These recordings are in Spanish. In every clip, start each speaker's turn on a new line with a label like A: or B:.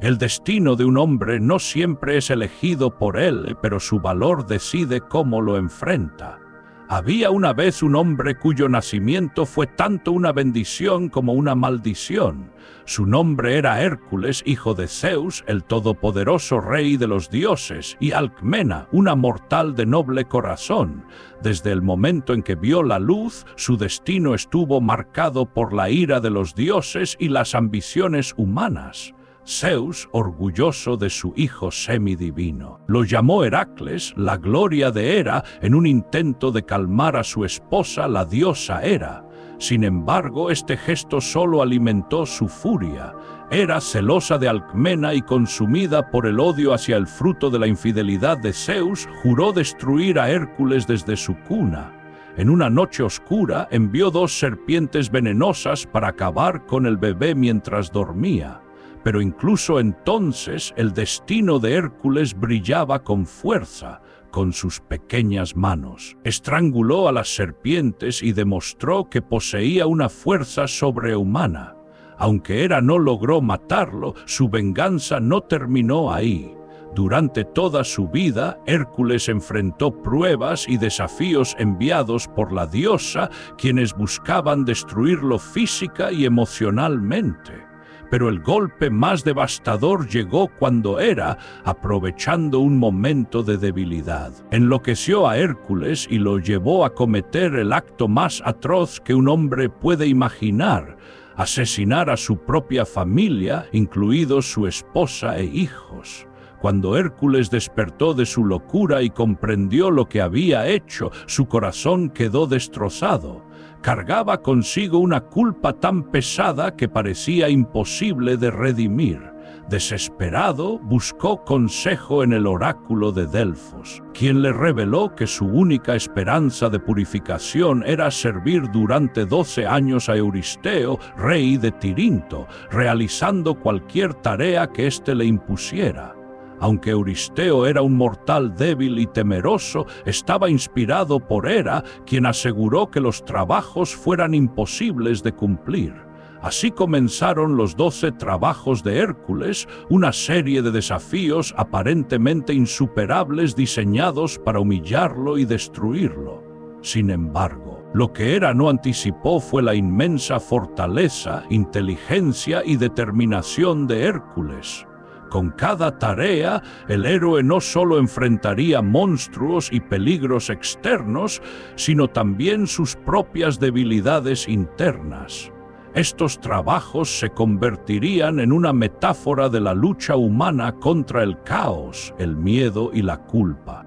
A: El destino de un hombre no siempre es elegido por él, pero su valor decide cómo lo enfrenta. Había una vez un hombre cuyo nacimiento fue tanto una bendición como una maldición. Su nombre era Hércules, hijo de Zeus, el todopoderoso rey de los dioses, y Alcmena, una mortal de noble corazón. Desde el momento en que vio la luz, su destino estuvo marcado por la ira de los dioses y las ambiciones humanas. Zeus, orgulloso de su hijo semidivino, lo llamó Heracles, la gloria de Hera, en un intento de calmar a su esposa, la diosa Hera. Sin embargo, este gesto solo alimentó su furia. Hera, celosa de Alcmena y consumida por el odio hacia el fruto de la infidelidad de Zeus, juró destruir a Hércules desde su cuna. En una noche oscura, envió 2 serpientes venenosas para acabar con el bebé mientras dormía. Pero incluso entonces el destino de Hércules brillaba con fuerza. Con sus pequeñas manos estranguló a las serpientes y demostró que poseía una fuerza sobrehumana. Aunque Hera no logró matarlo, su venganza no terminó ahí. Durante toda su vida, Hércules enfrentó pruebas y desafíos enviados por la diosa, quienes buscaban destruirlo física y emocionalmente. Pero el golpe más devastador llegó cuando Hera, aprovechando un momento de debilidad, enloqueció a Hércules y lo llevó a cometer el acto más atroz que un hombre puede imaginar: asesinar a su propia familia, incluidos su esposa e hijos. Cuando Hércules despertó de su locura y comprendió lo que había hecho, su corazón quedó destrozado. Cargaba consigo una culpa tan pesada que parecía imposible de redimir. Desesperado, buscó consejo en el oráculo de Delfos, quien le reveló que su única esperanza de purificación era servir durante 12 años a Euristeo, rey de Tirinto, realizando cualquier tarea que éste le impusiera. Aunque Euristeo era un mortal débil y temeroso, estaba inspirado por Hera, quien aseguró que los trabajos fueran imposibles de cumplir. Así comenzaron los 12 trabajos de Hércules, una serie de desafíos aparentemente insuperables diseñados para humillarlo y destruirlo. Sin embargo, lo que Hera no anticipó fue la inmensa fortaleza, inteligencia y determinación de Hércules. Con cada tarea, el héroe no solo enfrentaría monstruos y peligros externos, sino también sus propias debilidades internas. Estos trabajos se convertirían en una metáfora de la lucha humana contra el caos, el miedo y la culpa.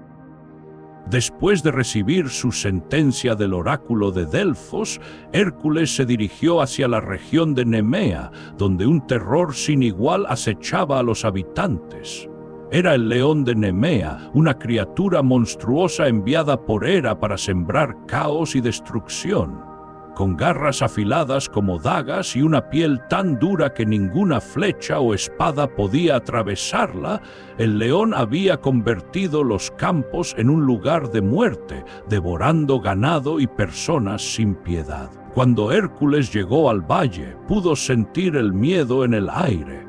A: Después de recibir su sentencia del oráculo de Delfos, Hércules se dirigió hacia la región de Nemea, donde un terror sin igual acechaba a los habitantes. Era el león de Nemea, una criatura monstruosa enviada por Hera para sembrar caos y destrucción. Con garras afiladas como dagas y una piel tan dura que ninguna flecha o espada podía atravesarla, el león había convertido los campos en un lugar de muerte, devorando ganado y personas sin piedad. Cuando Hércules llegó al valle, pudo sentir el miedo en el aire.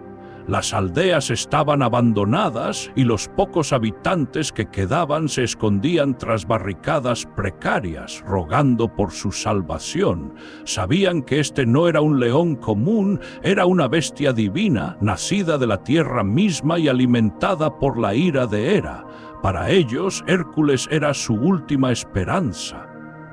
A: Las aldeas estaban abandonadas y los pocos habitantes que quedaban se escondían tras barricadas precarias, rogando por su salvación. Sabían que este no era un león común, era una bestia divina, nacida de la tierra misma y alimentada por la ira de Hera. Para ellos, Hércules era su última esperanza.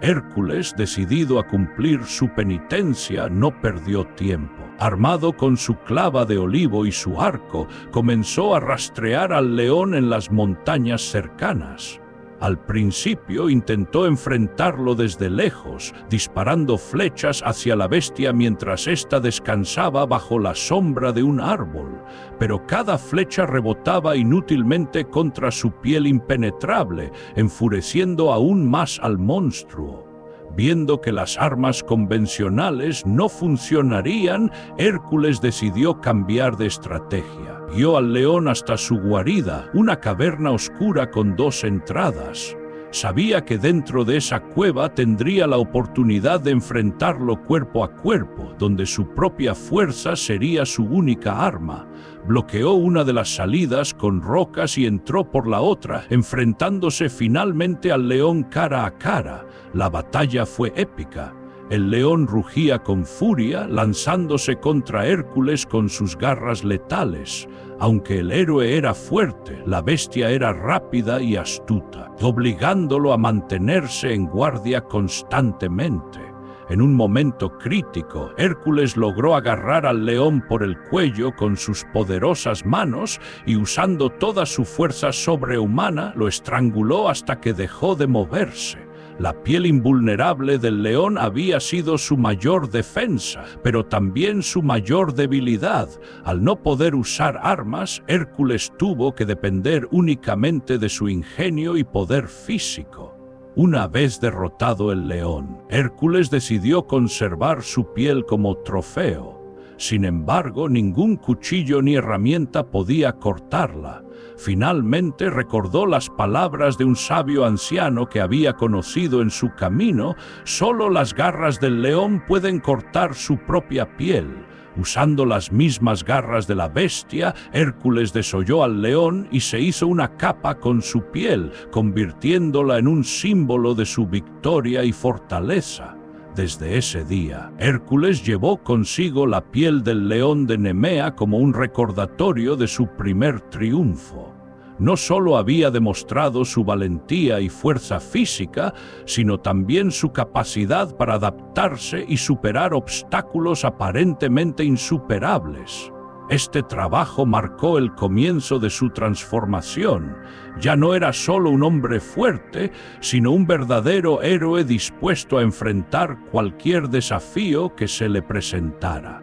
A: Hércules, decidido a cumplir su penitencia, no perdió tiempo. Armado con su clava de olivo y su arco, comenzó a rastrear al león en las montañas cercanas. Al principio intentó enfrentarlo desde lejos, disparando flechas hacia la bestia mientras ésta descansaba bajo la sombra de un árbol, pero cada flecha rebotaba inútilmente contra su piel impenetrable, enfureciendo aún más al monstruo. Viendo que las armas convencionales no funcionarían, Hércules decidió cambiar de estrategia. Guió al león hasta su guarida, una caverna oscura con 2 entradas. Sabía que dentro de esa cueva tendría la oportunidad de enfrentarlo cuerpo a cuerpo, donde su propia fuerza sería su única arma. Bloqueó una de las salidas con rocas y entró por la otra, enfrentándose finalmente al león cara a cara. La batalla fue épica. El león rugía con furia, lanzándose contra Hércules con sus garras letales. Aunque el héroe era fuerte, la bestia era rápida y astuta, obligándolo a mantenerse en guardia constantemente. En un momento crítico, Hércules logró agarrar al león por el cuello con sus poderosas manos y, usando toda su fuerza sobrehumana, lo estranguló hasta que dejó de moverse. La piel invulnerable del león había sido su mayor defensa, pero también su mayor debilidad. Al no poder usar armas, Hércules tuvo que depender únicamente de su ingenio y poder físico. Una vez derrotado el león, Hércules decidió conservar su piel como trofeo. Sin embargo, ningún cuchillo ni herramienta podía cortarla. Finalmente recordó las palabras de un sabio anciano que había conocido en su camino: solo las garras del león pueden cortar su propia piel. Usando las mismas garras de la bestia, Hércules desolló al león y se hizo una capa con su piel, convirtiéndola en un símbolo de su victoria y fortaleza. Desde ese día, Hércules llevó consigo la piel del león de Nemea como un recordatorio de su primer triunfo. No solo había demostrado su valentía y fuerza física, sino también su capacidad para adaptarse y superar obstáculos aparentemente insuperables. Este trabajo marcó el comienzo de su transformación. Ya no era solo un hombre fuerte, sino un verdadero héroe dispuesto a enfrentar cualquier desafío que se le presentara.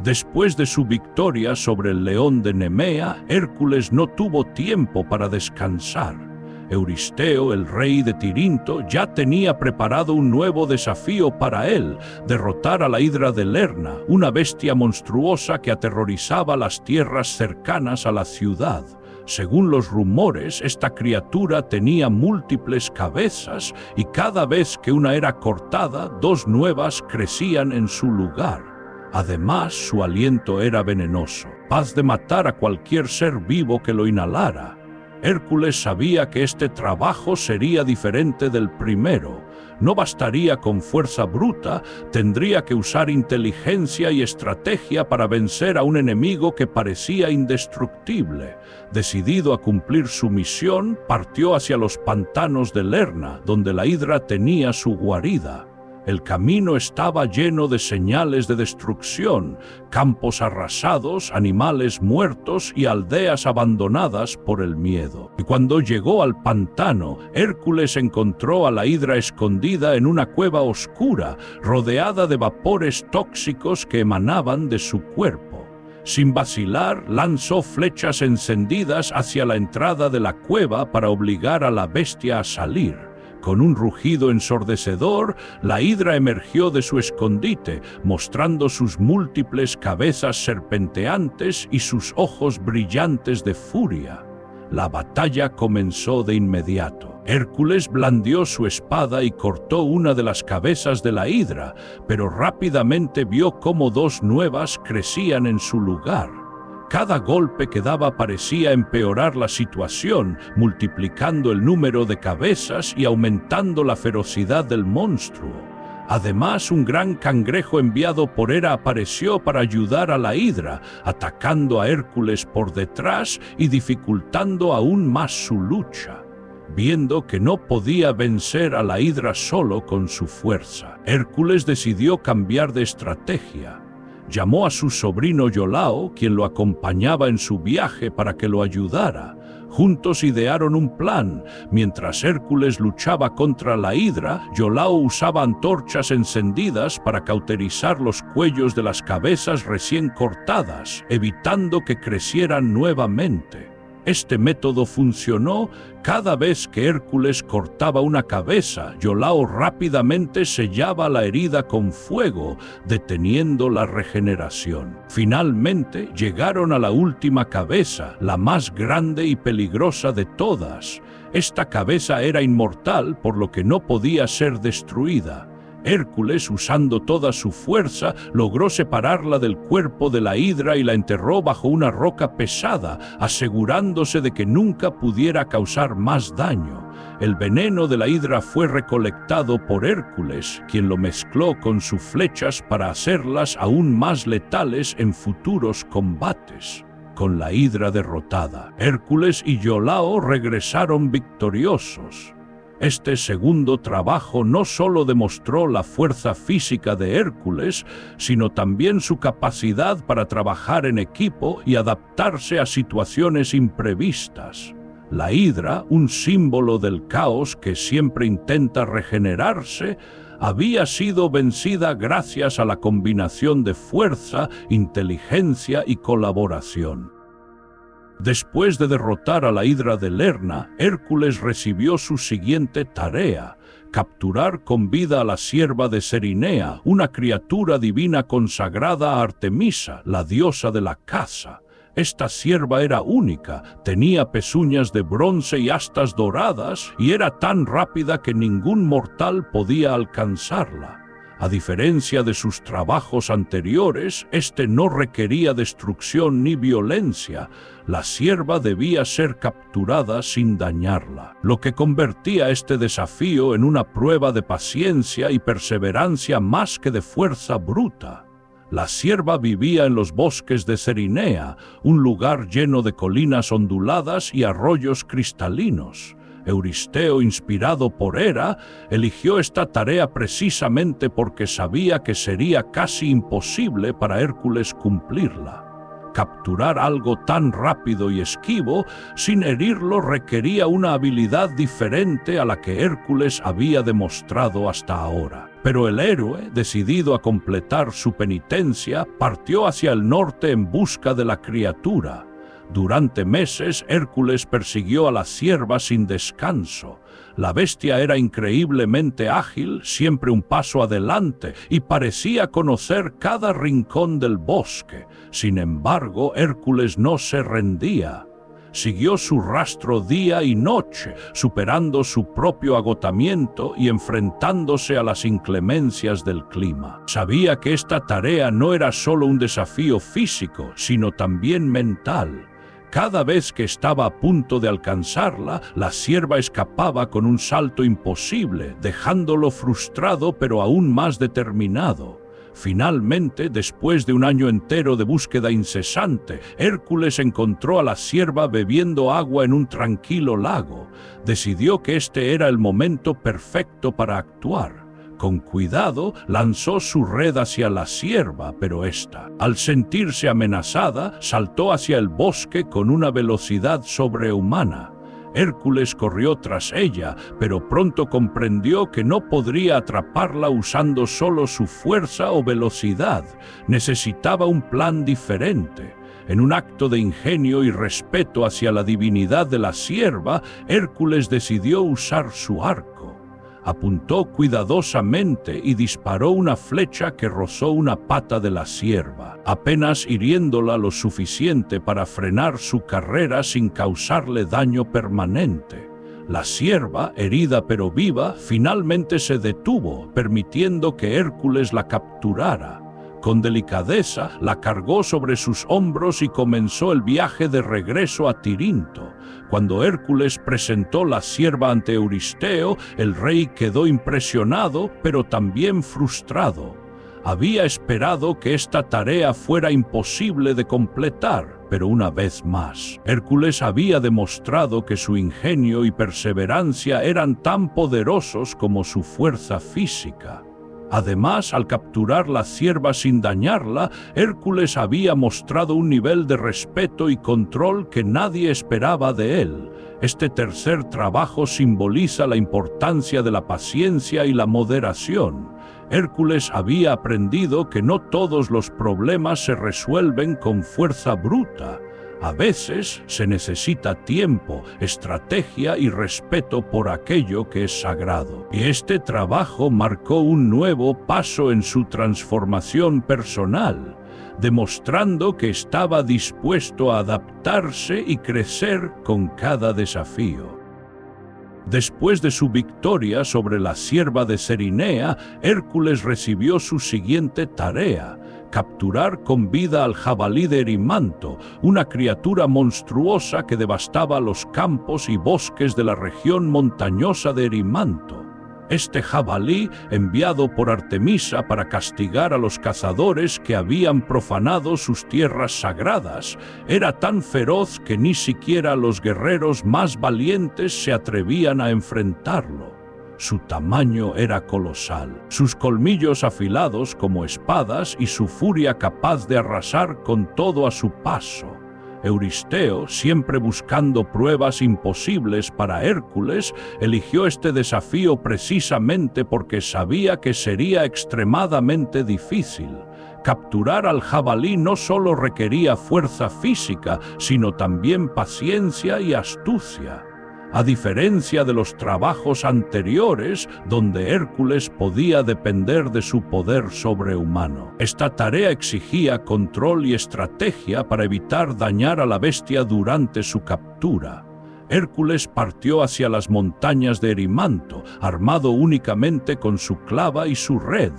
A: Después de su victoria sobre el león de Nemea, Hércules no tuvo tiempo para descansar. Euristeo, el rey de Tirinto, ya tenía preparado un nuevo desafío para él: derrotar a la hidra de Lerna, una bestia monstruosa que aterrorizaba las tierras cercanas a la ciudad. Según los rumores, esta criatura tenía múltiples cabezas y cada vez que una era cortada, dos nuevas crecían en su lugar. Además, su aliento era venenoso, capaz de matar a cualquier ser vivo que lo inhalara. Hércules sabía que este trabajo sería diferente del primero. No bastaría con fuerza bruta, tendría que usar inteligencia y estrategia para vencer a un enemigo que parecía indestructible. Decidido a cumplir su misión, partió hacia los pantanos de Lerna, donde la hidra tenía su guarida. El camino estaba lleno de señales de destrucción: campos arrasados, animales muertos y aldeas abandonadas por el miedo. Y cuando llegó al pantano, Hércules encontró a la hidra escondida en una cueva oscura, rodeada de vapores tóxicos que emanaban de su cuerpo. Sin vacilar, lanzó flechas encendidas hacia la entrada de la cueva para obligar a la bestia a salir. Con un rugido ensordecedor, la hidra emergió de su escondite, mostrando sus múltiples cabezas serpenteantes y sus ojos brillantes de furia. La batalla comenzó de inmediato. Hércules blandió su espada y cortó una de las cabezas de la hidra, pero rápidamente vio cómo dos nuevas crecían en su lugar. Cada golpe que daba parecía empeorar la situación, multiplicando el número de cabezas y aumentando la ferocidad del monstruo. Además, un gran cangrejo enviado por Hera apareció para ayudar a la hidra, atacando a Hércules por detrás y dificultando aún más su lucha. Viendo que no podía vencer a la hidra solo con su fuerza, Hércules decidió cambiar de estrategia. Llamó a su sobrino Iolao, quien lo acompañaba en su viaje, para que lo ayudara. Juntos idearon un plan. Mientras Hércules luchaba contra la hidra, Iolao usaba antorchas encendidas para cauterizar los cuellos de las cabezas recién cortadas, evitando que crecieran nuevamente. Este método funcionó. Cada vez que Hércules cortaba una cabeza, Iolao rápidamente sellaba la herida con fuego, deteniendo la regeneración. Finalmente llegaron a la última cabeza, la más grande y peligrosa de todas. Esta cabeza era inmortal, por lo que no podía ser destruida. Hércules, usando toda su fuerza, logró separarla del cuerpo de la hidra y la enterró bajo una roca pesada, asegurándose de que nunca pudiera causar más daño. El veneno de la hidra fue recolectado por Hércules, quien lo mezcló con sus flechas para hacerlas aún más letales en futuros combates. Con la hidra derrotada, Hércules y Iolao regresaron victoriosos. Este segundo trabajo no solo demostró la fuerza física de Hércules, sino también su capacidad para trabajar en equipo y adaptarse a situaciones imprevistas. La hidra, un símbolo del caos que siempre intenta regenerarse, había sido vencida gracias a la combinación de fuerza, inteligencia y colaboración. Después de derrotar a la hidra de Lerna, Hércules recibió su siguiente tarea: capturar con vida a la sierva de Cerinea, una criatura divina consagrada a Artemisa, la diosa de la caza. Esta sierva era única, tenía pezuñas de bronce y astas doradas, y era tan rápida que ningún mortal podía alcanzarla. A diferencia de sus trabajos anteriores, este no requería destrucción ni violencia. La sierva debía ser capturada sin dañarla, lo que convertía este desafío en una prueba de paciencia y perseverancia más que de fuerza bruta. La sierva vivía en los bosques de Cerinea, un lugar lleno de colinas onduladas y arroyos cristalinos. Euristeo, inspirado por Hera, eligió esta tarea precisamente porque sabía que sería casi imposible para Hércules cumplirla. Capturar algo tan rápido y esquivo sin herirlo requería una habilidad diferente a la que Hércules había demostrado hasta ahora. Pero el héroe, decidido a completar su penitencia, partió hacia el norte en busca de la criatura. Durante meses, Hércules persiguió a la sierva sin descanso. La bestia era increíblemente ágil, siempre un paso adelante, y parecía conocer cada rincón del bosque. Sin embargo, Hércules no se rendía. Siguió su rastro día y noche, superando su propio agotamiento y enfrentándose a las inclemencias del clima. Sabía que esta tarea no era solo un desafío físico, sino también mental. Cada vez que estaba a punto de alcanzarla, la sierva escapaba con un salto imposible, dejándolo frustrado pero aún más determinado. Finalmente, después de un año entero de búsqueda incesante, Hércules encontró a la sierva bebiendo agua en un tranquilo lago. Decidió que este era el momento perfecto para actuar. Con cuidado, lanzó su red hacia la sierva, pero ésta, al sentirse amenazada, saltó hacia el bosque con una velocidad sobrehumana. Hércules corrió tras ella, pero pronto comprendió que no podría atraparla usando solo su fuerza o velocidad. Necesitaba un plan diferente. En un acto de ingenio y respeto hacia la divinidad de la sierva, Hércules decidió usar su arco. Apuntó cuidadosamente y disparó una flecha que rozó una pata de la sierva, apenas hiriéndola lo suficiente para frenar su carrera sin causarle daño permanente. La sierva, herida pero viva, finalmente se detuvo, permitiendo que Hércules la capturara. Con delicadeza, la cargó sobre sus hombros y comenzó el viaje de regreso a Tirinto. Cuando Hércules presentó la sierva ante Euristeo, el rey quedó impresionado, pero también frustrado. Había esperado que esta tarea fuera imposible de completar, pero una vez más, Hércules había demostrado que su ingenio y perseverancia eran tan poderosos como su fuerza física. Además, al capturar la sierva sin dañarla, Hércules había mostrado un nivel de respeto y control que nadie esperaba de él. Este tercer trabajo simboliza la importancia de la paciencia y la moderación. Hércules había aprendido que no todos los problemas se resuelven con fuerza bruta. A veces se necesita tiempo, estrategia y respeto por aquello que es sagrado. Y este trabajo marcó un nuevo paso en su transformación personal, demostrando que estaba dispuesto a adaptarse y crecer con cada desafío. Después de su victoria sobre la sierva de Cerinea, Hércules recibió su siguiente tarea: capturar con vida al jabalí de Erimanto, una criatura monstruosa que devastaba los campos y bosques de la región montañosa de Erimanto. Este jabalí, enviado por Artemisa para castigar a los cazadores que habían profanado sus tierras sagradas, era tan feroz que ni siquiera los guerreros más valientes se atrevían a enfrentarlo. Su tamaño era colosal, sus colmillos afilados como espadas y su furia capaz de arrasar con todo a su paso. Euristeo, siempre buscando pruebas imposibles para Hércules, eligió este desafío precisamente porque sabía que sería extremadamente difícil. Capturar al jabalí no solo requería fuerza física, sino también paciencia y astucia. A diferencia de los trabajos anteriores, donde Hércules podía depender de su poder sobrehumano, esta tarea exigía control y estrategia para evitar dañar a la bestia durante su captura. Hércules partió hacia las montañas de Erimanto, armado únicamente con su clava y su red.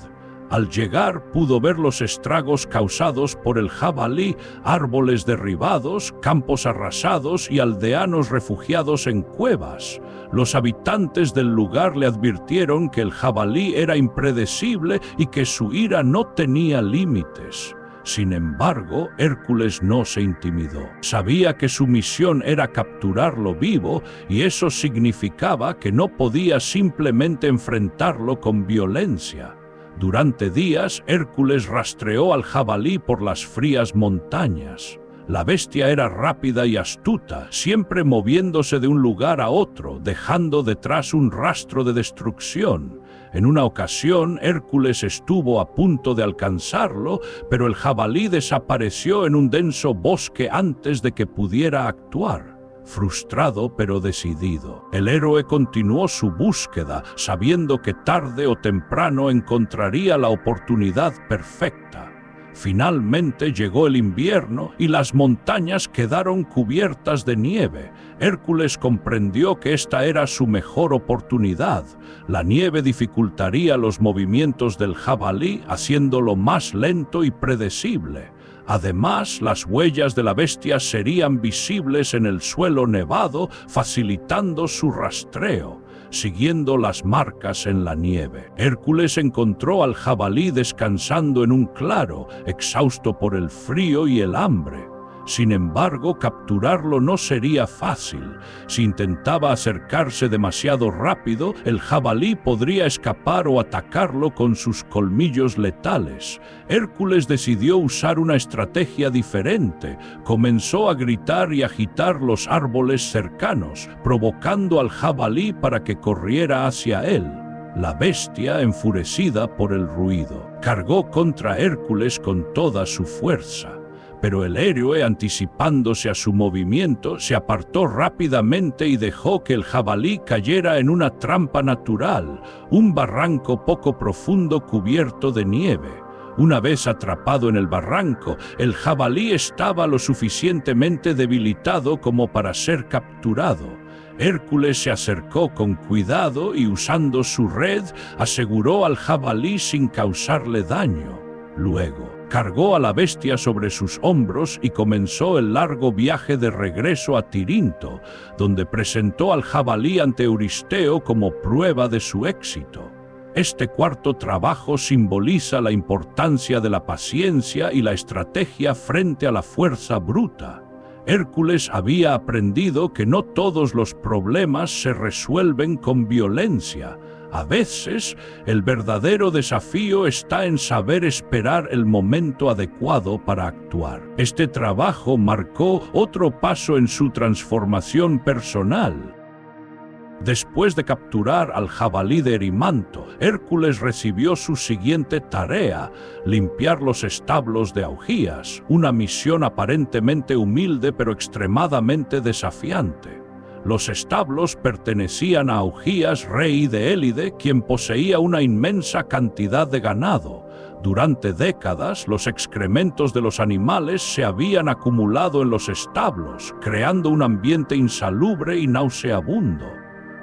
A: Al llegar pudo ver los estragos causados por el jabalí, árboles derribados, campos arrasados y aldeanos refugiados en cuevas. Los habitantes del lugar le advirtieron que el jabalí era impredecible y que su ira no tenía límites. Sin embargo, Hércules no se intimidó. Sabía que su misión era capturarlo vivo y eso significaba que no podía simplemente enfrentarlo con violencia. Durante días, Hércules rastreó al jabalí por las frías montañas. La bestia era rápida y astuta, siempre moviéndose de un lugar a otro, dejando detrás un rastro de destrucción. En una ocasión, Hércules estuvo a punto de alcanzarlo, pero el jabalí desapareció en un denso bosque antes de que pudiera actuar. Frustrado pero decidido, el héroe continuó su búsqueda, sabiendo que tarde o temprano encontraría la oportunidad perfecta. Finalmente llegó el invierno y las montañas quedaron cubiertas de nieve. Hércules comprendió que esta era su mejor oportunidad. La nieve dificultaría los movimientos del jabalí, haciéndolo más lento y predecible. Además, las huellas de la bestia serían visibles en el suelo nevado, facilitando su rastreo, siguiendo las marcas en la nieve. Hércules encontró al jabalí descansando en un claro, exhausto por el frío y el hambre. Sin embargo, capturarlo no sería fácil. Si intentaba acercarse demasiado rápido, el jabalí podría escapar o atacarlo con sus colmillos letales. Hércules decidió usar una estrategia diferente. Comenzó a gritar y agitar los árboles cercanos, provocando al jabalí para que corriera hacia él. La bestia, enfurecida por el ruido, cargó contra Hércules con toda su fuerza. Pero el héroe, anticipándose a su movimiento, se apartó rápidamente y dejó que el jabalí cayera en una trampa natural, un barranco poco profundo cubierto de nieve. Una vez atrapado en el barranco, el jabalí estaba lo suficientemente debilitado como para ser capturado. Hércules se acercó con cuidado y, usando su red, aseguró al jabalí sin causarle daño. Luego, cargó a la bestia sobre sus hombros y comenzó el largo viaje de regreso a Tirinto, donde presentó al jabalí ante Euristeo como prueba de su éxito. Este cuarto trabajo simboliza la importancia de la paciencia y la estrategia frente a la fuerza bruta. Hércules había aprendido que no todos los problemas se resuelven con violencia. A veces, el verdadero desafío está en saber esperar el momento adecuado para actuar. Este trabajo marcó otro paso en su transformación personal. Después de capturar al jabalí de Erimanto, Hércules recibió su siguiente tarea: limpiar los establos de Augías, una misión aparentemente humilde pero extremadamente desafiante. Los establos pertenecían a Augías, rey de Élide, quien poseía una inmensa cantidad de ganado. Durante décadas, los excrementos de los animales se habían acumulado en los establos, creando un ambiente insalubre y nauseabundo.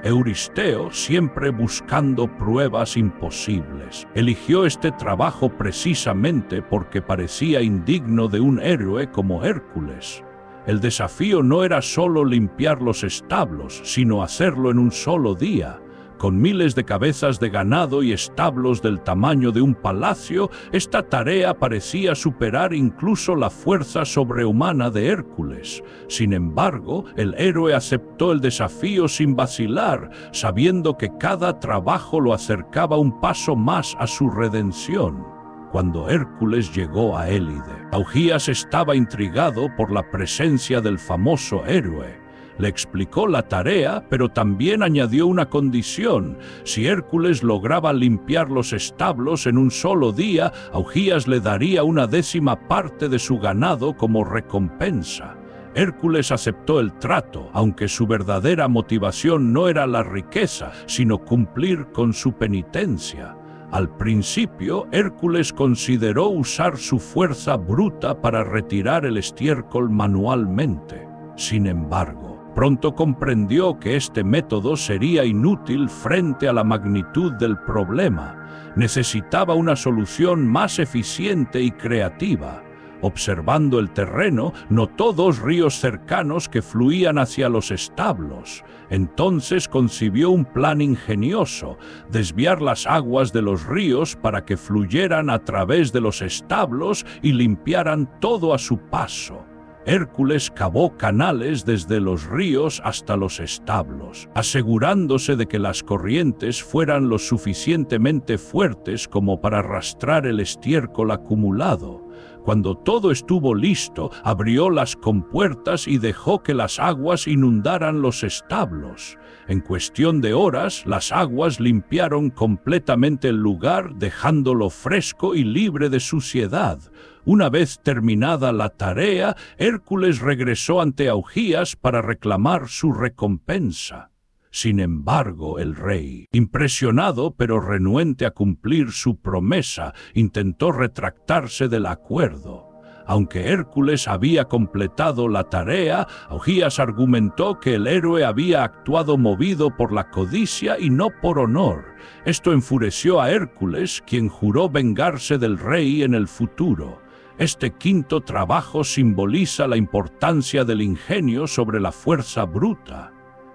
A: Euristeo, siempre buscando pruebas imposibles, eligió este trabajo precisamente porque parecía indigno de un héroe como Hércules. El desafío no era solo limpiar los establos, sino hacerlo en un solo día. Con miles de cabezas de ganado y establos del tamaño de un palacio, esta tarea parecía superar incluso la fuerza sobrehumana de Hércules. Sin embargo, el héroe aceptó el desafío sin vacilar, sabiendo que cada trabajo lo acercaba un paso más a su redención. Cuando Hércules llegó a Élide, Augías estaba intrigado por la presencia del famoso héroe. Le explicó la tarea, pero también añadió una condición: si Hércules lograba limpiar los establos en un solo día, Augías le daría una 10ª parte de su ganado como recompensa. Hércules aceptó el trato, aunque su verdadera motivación no era la riqueza, sino cumplir con su penitencia. Al principio, Hércules consideró usar su fuerza bruta para retirar el estiércol manualmente. Sin embargo, pronto comprendió que este método sería inútil frente a la magnitud del problema. Necesitaba una solución más eficiente y creativa. Observando el terreno, notó 2 ríos cercanos que fluían hacia los establos. Entonces concibió un plan ingenioso: desviar las aguas de los ríos para que fluyeran a través de los establos y limpiaran todo a su paso. Hércules cavó canales desde los ríos hasta los establos, asegurándose de que las corrientes fueran lo suficientemente fuertes como para arrastrar el estiércol acumulado. Cuando todo estuvo listo, abrió las compuertas y dejó que las aguas inundaran los establos. En cuestión de horas, las aguas limpiaron completamente el lugar, dejándolo fresco y libre de suciedad. Una vez terminada la tarea, Hércules regresó ante Augías para reclamar su recompensa. Sin embargo, el rey, impresionado pero renuente a cumplir su promesa, intentó retractarse del acuerdo. Aunque Hércules había completado la tarea, Augías argumentó que el héroe había actuado movido por la codicia y no por honor. Esto enfureció a Hércules, quien juró vengarse del rey en el futuro. Este 5º trabajo simboliza la importancia del ingenio sobre la fuerza bruta.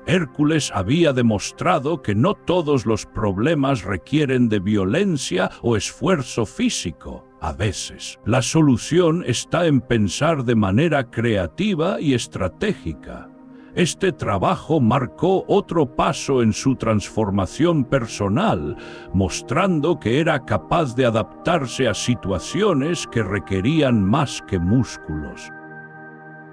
A: Hércules había demostrado que no todos los problemas requieren de violencia o esfuerzo físico. A veces, la solución está en pensar de manera creativa y estratégica. Este trabajo marcó otro paso en su transformación personal, mostrando que era capaz de adaptarse a situaciones que requerían más que músculos.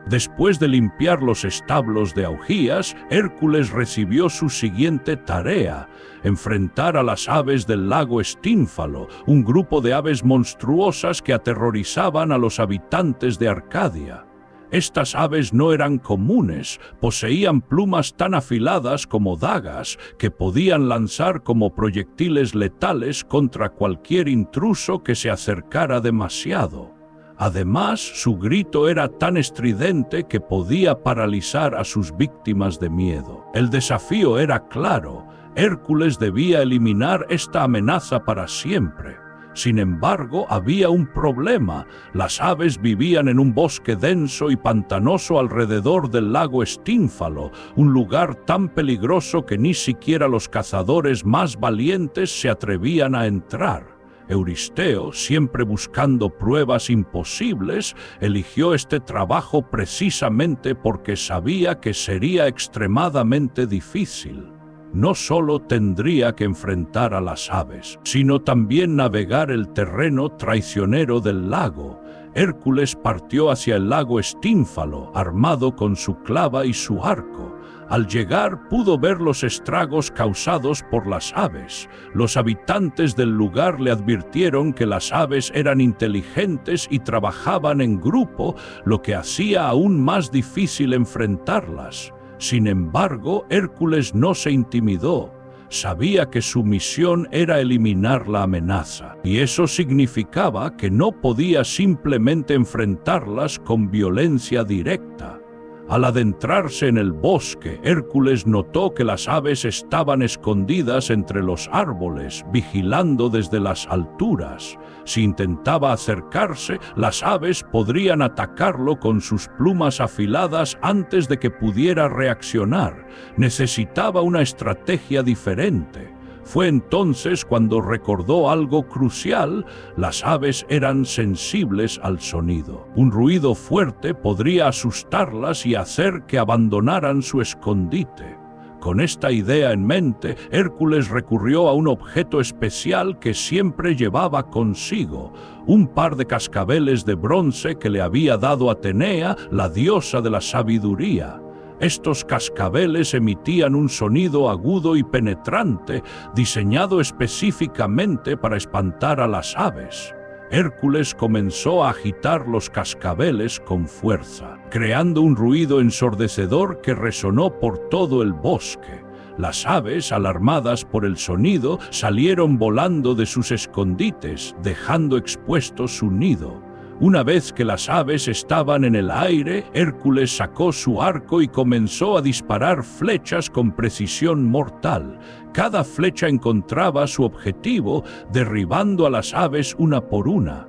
A: Después de limpiar los establos de Augías, Hércules recibió su siguiente tarea: enfrentar a las aves del lago Estínfalo, un grupo de aves monstruosas que aterrorizaban a los habitantes de Arcadia. Estas aves no eran comunes, poseían plumas tan afiladas como dagas, que podían lanzar como proyectiles letales contra cualquier intruso que se acercara demasiado. Además, su grito era tan estridente que podía paralizar a sus víctimas de miedo. El desafío era claro: Hércules debía eliminar esta amenaza para siempre. Sin embargo, había un problema: las aves vivían en un bosque denso y pantanoso alrededor del lago Estínfalo, un lugar tan peligroso que ni siquiera los cazadores más valientes se atrevían a entrar. Euristeo, siempre buscando pruebas imposibles, eligió este trabajo precisamente porque sabía que sería extremadamente difícil. No solo tendría que enfrentar a las aves, sino también navegar el terreno traicionero del lago. Hércules partió hacia el lago Estínfalo, armado con su clava y su arco. Al llegar pudo ver los estragos causados por las aves. Los habitantes del lugar le advirtieron que las aves eran inteligentes y trabajaban en grupo, lo que hacía aún más difícil enfrentarlas. Sin embargo, Hércules no se intimidó. Sabía que su misión era eliminar la amenaza, y eso significaba que no podía simplemente enfrentarlas con violencia directa. Al adentrarse en el bosque, Hércules notó que las aves estaban escondidas entre los árboles, vigilando desde las alturas. Si intentaba acercarse, las aves podrían atacarlo con sus plumas afiladas antes de que pudiera reaccionar. Necesitaba una estrategia diferente. Fue entonces cuando recordó algo crucial: las aves eran sensibles al sonido. Un ruido fuerte podría asustarlas y hacer que abandonaran su escondite. Con esta idea en mente, Hércules recurrió a un objeto especial que siempre llevaba consigo: un par de cascabeles de bronce que le había dado Atenea, la diosa de la sabiduría. Estos cascabeles emitían un sonido agudo y penetrante, diseñado específicamente para espantar a las aves. Hércules comenzó a agitar los cascabeles con fuerza, creando un ruido ensordecedor que resonó por todo el bosque. Las aves, alarmadas por el sonido, salieron volando de sus escondites, dejando expuesto su nido. Una vez que las aves estaban en el aire, Hércules sacó su arco y comenzó a disparar flechas con precisión mortal. Cada flecha encontraba su objetivo, derribando a las aves una por una.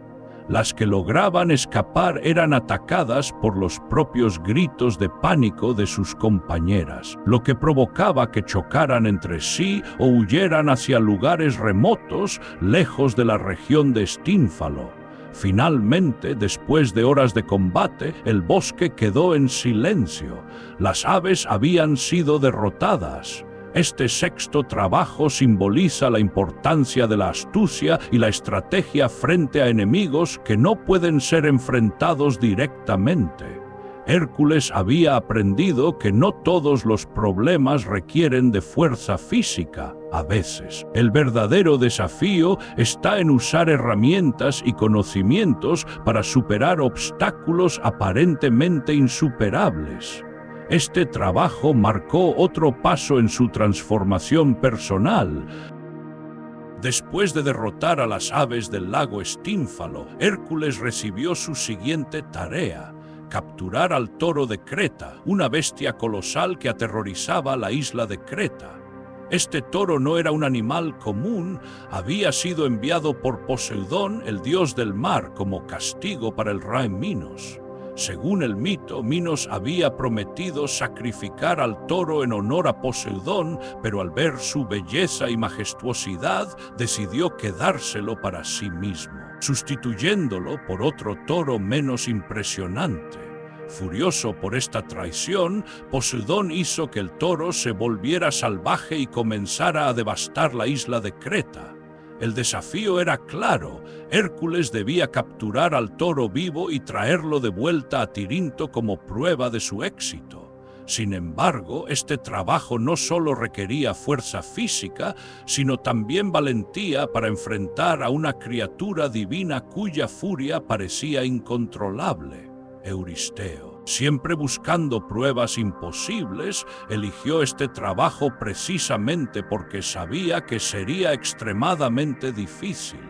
A: Las que lograban escapar eran atacadas por los propios gritos de pánico de sus compañeras, lo que provocaba que chocaran entre sí o huyeran hacia lugares remotos, lejos de la región de Estínfalo. Finalmente, después de horas de combate, el bosque quedó en silencio. Las aves habían sido derrotadas. Este sexto trabajo simboliza la importancia de la astucia y la estrategia frente a enemigos que no pueden ser enfrentados directamente. Hércules había aprendido que no todos los problemas requieren de fuerza física. A veces, el verdadero desafío está en usar herramientas y conocimientos para superar obstáculos aparentemente insuperables. Este trabajo marcó otro paso en su transformación personal. Después de derrotar a las aves del lago Estínfalo, Hércules recibió su siguiente tarea: capturar al toro de Creta, una bestia colosal que aterrorizaba la isla de Creta. Este toro no era un animal común, había sido enviado por Poseidón, el dios del mar, como castigo para el rey Minos. Según el mito, Minos había prometido sacrificar al toro en honor a Poseidón, pero al ver su belleza y majestuosidad, decidió quedárselo para sí mismo, sustituyéndolo por otro toro menos impresionante. Furioso por esta traición, Poseidón hizo que el toro se volviera salvaje y comenzara a devastar la isla de Creta. El desafío era claro: Hércules debía capturar al toro vivo y traerlo de vuelta a Tirinto como prueba de su éxito. Sin embargo, este trabajo no solo requería fuerza física, sino también valentía para enfrentar a una criatura divina cuya furia parecía incontrolable. Euristeo, siempre buscando pruebas imposibles, eligió este trabajo precisamente porque sabía que sería extremadamente difícil.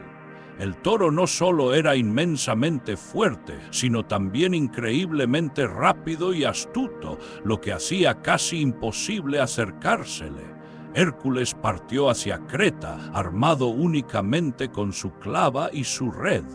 A: El toro no solo era inmensamente fuerte, sino también increíblemente rápido y astuto, lo que hacía casi imposible acercársele. Hércules partió hacia Creta, armado únicamente con su clava y su red.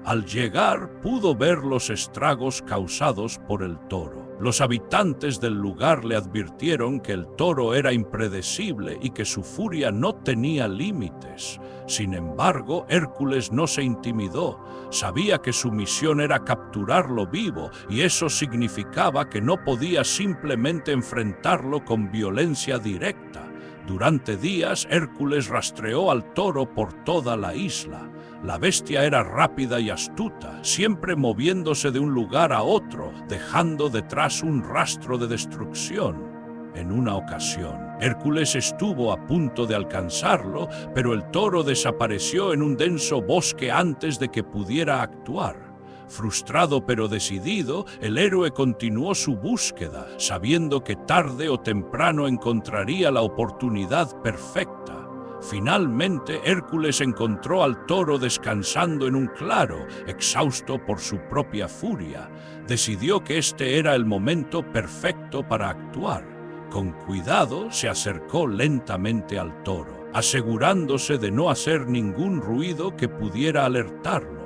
A: Al llegar, pudo ver los estragos causados por el toro. Los habitantes del lugar le advirtieron que el toro era impredecible y que su furia no tenía límites. Sin embargo, Hércules no se intimidó. Sabía que su misión era capturarlo vivo, y eso significaba que no podía simplemente enfrentarlo con violencia directa. Durante días, Hércules rastreó al toro por toda la isla. La bestia era rápida y astuta, siempre moviéndose de un lugar a otro, dejando detrás un rastro de destrucción. En una ocasión, Hércules estuvo a punto de alcanzarlo, pero el toro desapareció en un denso bosque antes de que pudiera actuar. Frustrado pero decidido, el héroe continuó su búsqueda, sabiendo que tarde o temprano encontraría la oportunidad perfecta. Finalmente, Hércules encontró al toro descansando en un claro, exhausto por su propia furia. Decidió que este era el momento perfecto para actuar. Con cuidado, se acercó lentamente al toro, asegurándose de no hacer ningún ruido que pudiera alertarlo.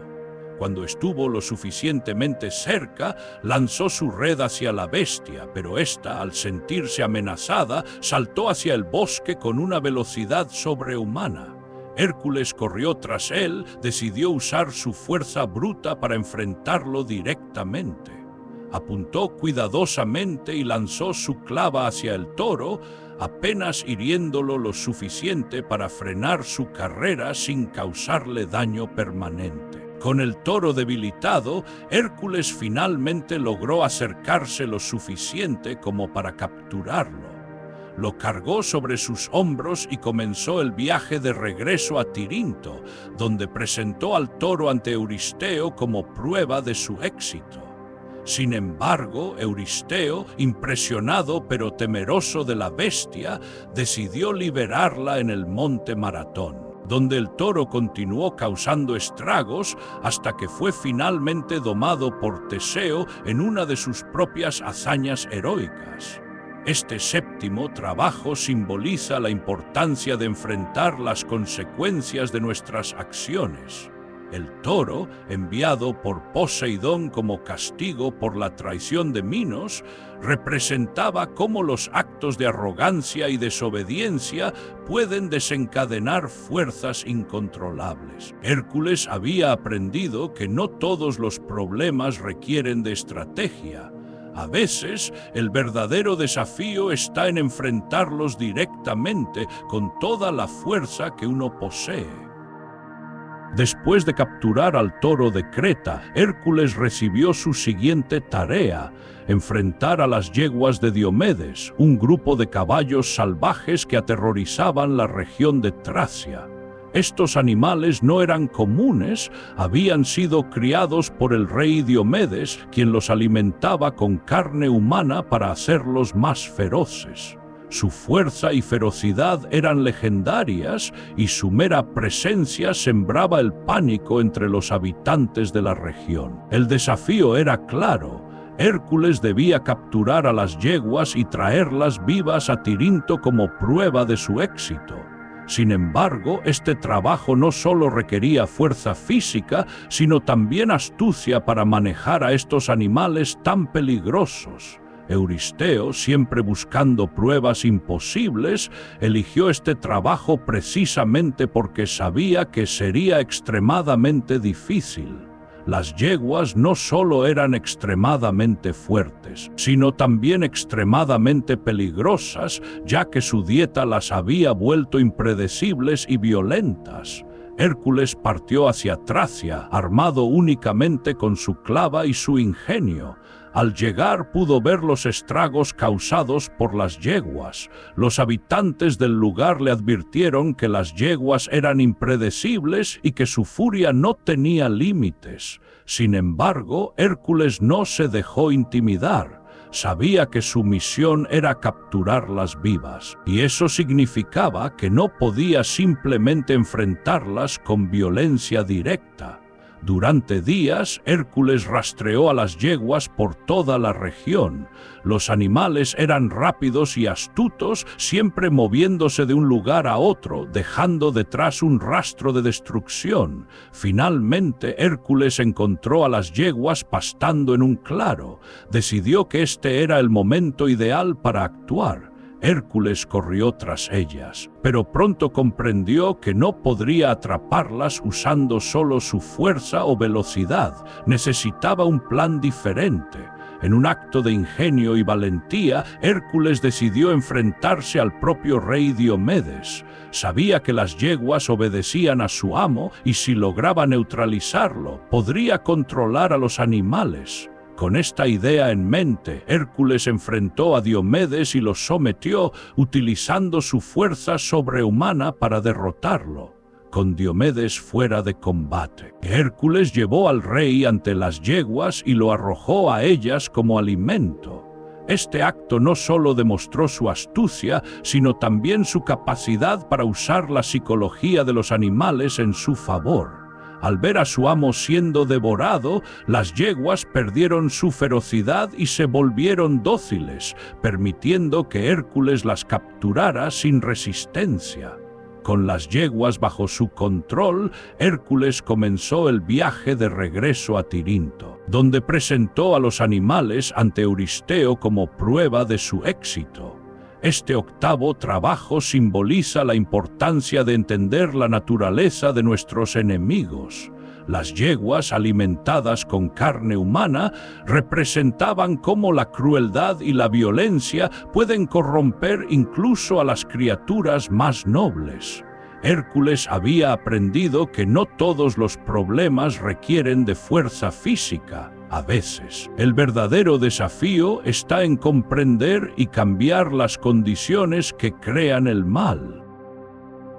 A: Cuando estuvo lo suficientemente cerca, lanzó su red hacia la bestia, pero ésta, al sentirse amenazada, saltó hacia el bosque con una velocidad sobrehumana. Hércules corrió tras él, decidió usar su fuerza bruta para enfrentarlo directamente. Apuntó cuidadosamente y lanzó su clava hacia el toro, apenas hiriéndolo lo suficiente para frenar su carrera sin causarle daño permanente. Con el toro debilitado, Hércules finalmente logró acercarse lo suficiente como para capturarlo. Lo cargó sobre sus hombros y comenzó el viaje de regreso a Tirinto, donde presentó al toro ante Euristeo como prueba de su éxito. Sin embargo, Euristeo, impresionado pero temeroso de la bestia, decidió liberarla en el monte Maratón, donde el toro continuó causando estragos hasta que fue finalmente domado por Teseo en una de sus propias hazañas heroicas. Este séptimo trabajo simboliza la importancia de enfrentar las consecuencias de nuestras acciones. El toro, enviado por Poseidón como castigo por la traición de Minos, representaba cómo los actos de arrogancia y desobediencia pueden desencadenar fuerzas incontrolables. Hércules había aprendido que no todos los problemas requieren de estrategia. A veces, el verdadero desafío está en enfrentarlos directamente con toda la fuerza que uno posee. Después de capturar al toro de Creta, Hércules recibió su siguiente tarea: enfrentar a las yeguas de Diomedes, un grupo de caballos salvajes que aterrorizaban la región de Tracia. Estos animales no eran comunes, habían sido criados por el rey Diomedes, quien los alimentaba con carne humana para hacerlos más feroces. Su fuerza y ferocidad eran legendarias y su mera presencia sembraba el pánico entre los habitantes de la región. El desafío era claro: Hércules debía capturar a las yeguas y traerlas vivas a Tirinto como prueba de su éxito. Sin embargo, este trabajo no solo requería fuerza física, sino también astucia para manejar a estos animales tan peligrosos. Euristeo, siempre buscando pruebas imposibles, eligió este trabajo precisamente porque sabía que sería extremadamente difícil. Las yeguas no solo eran extremadamente fuertes, sino también extremadamente peligrosas, ya que su dieta las había vuelto impredecibles y violentas. Hércules partió hacia Tracia, armado únicamente con su clava y su ingenio. Al llegar pudo ver los estragos causados por las yeguas. Los habitantes del lugar le advirtieron que las yeguas eran impredecibles y que su furia no tenía límites. Sin embargo, Hércules no se dejó intimidar. Sabía que su misión era capturarlas vivas, y eso significaba que no podía simplemente enfrentarlas con violencia directa. Durante días, Hércules rastreó a las yeguas por toda la región. Los animales eran rápidos y astutos, siempre moviéndose de un lugar a otro, dejando detrás un rastro de destrucción. Finalmente, Hércules encontró a las yeguas pastando en un claro. Decidió que este era el momento ideal para actuar. Hércules corrió tras ellas, pero pronto comprendió que no podría atraparlas usando solo su fuerza o velocidad. Necesitaba un plan diferente. En un acto de ingenio y valentía, Hércules decidió enfrentarse al propio rey Diomedes. Sabía que las yeguas obedecían a su amo y si lograba neutralizarlo, podría controlar a los animales. Con esta idea en mente, Hércules enfrentó a Diomedes y lo sometió, utilizando su fuerza sobrehumana para derrotarlo. Con Diomedes fuera de combate, Hércules llevó al rey ante las yeguas y lo arrojó a ellas como alimento. Este acto no solo demostró su astucia, sino también su capacidad para usar la psicología de los animales en su favor. Al ver a su amo siendo devorado, las yeguas perdieron su ferocidad y se volvieron dóciles, permitiendo que Hércules las capturara sin resistencia. Con las yeguas bajo su control, Hércules comenzó el viaje de regreso a Tirinto, donde presentó a los animales ante Euristeo como prueba de su éxito. Este octavo trabajo simboliza la importancia de entender la naturaleza de nuestros enemigos. Las yeguas, alimentadas con carne humana, representaban cómo la crueldad y la violencia pueden corromper incluso a las criaturas más nobles. Hércules había aprendido que no todos los problemas requieren de fuerza física. A veces, el verdadero desafío está en comprender y cambiar las condiciones que crean el mal.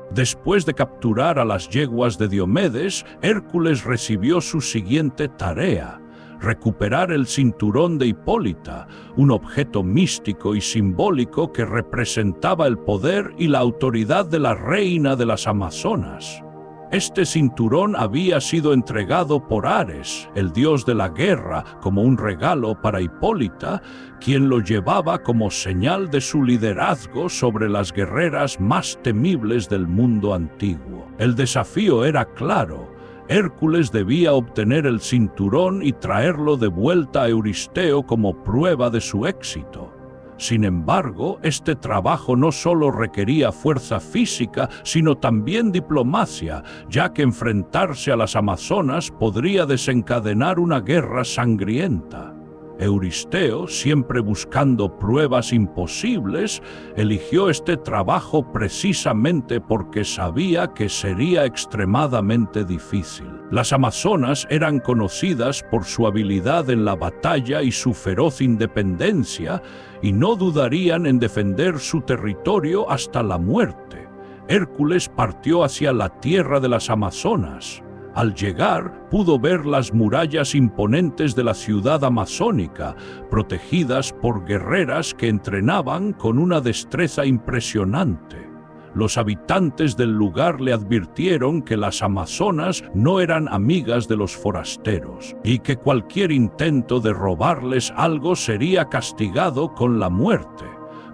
A: Después de capturar a las yeguas de Diomedes, Hércules recibió su siguiente tarea: recuperar el cinturón de Hipólita, un objeto místico y simbólico que representaba el poder y la autoridad de la reina de las Amazonas. Este cinturón había sido entregado por Ares, el dios de la guerra, como un regalo para Hipólita, quien lo llevaba como señal de su liderazgo sobre las guerreras más temibles del mundo antiguo. El desafío era claro: Hércules debía obtener el cinturón y traerlo de vuelta a Euristeo como prueba de su éxito. Sin embargo, este trabajo no solo requería fuerza física, sino también diplomacia, ya que enfrentarse a las Amazonas podría desencadenar una guerra sangrienta. Euristeo, siempre buscando pruebas imposibles, eligió este trabajo precisamente porque sabía que sería extremadamente difícil. Las Amazonas eran conocidas por su habilidad en la batalla y su feroz independencia, y no dudarían en defender su territorio hasta la muerte. Hércules partió hacia la tierra de las Amazonas. Al llegar, pudo ver las murallas imponentes de la ciudad amazónica, protegidas por guerreras que entrenaban con una destreza impresionante. Los habitantes del lugar le advirtieron que las Amazonas no eran amigas de los forasteros y que cualquier intento de robarles algo sería castigado con la muerte.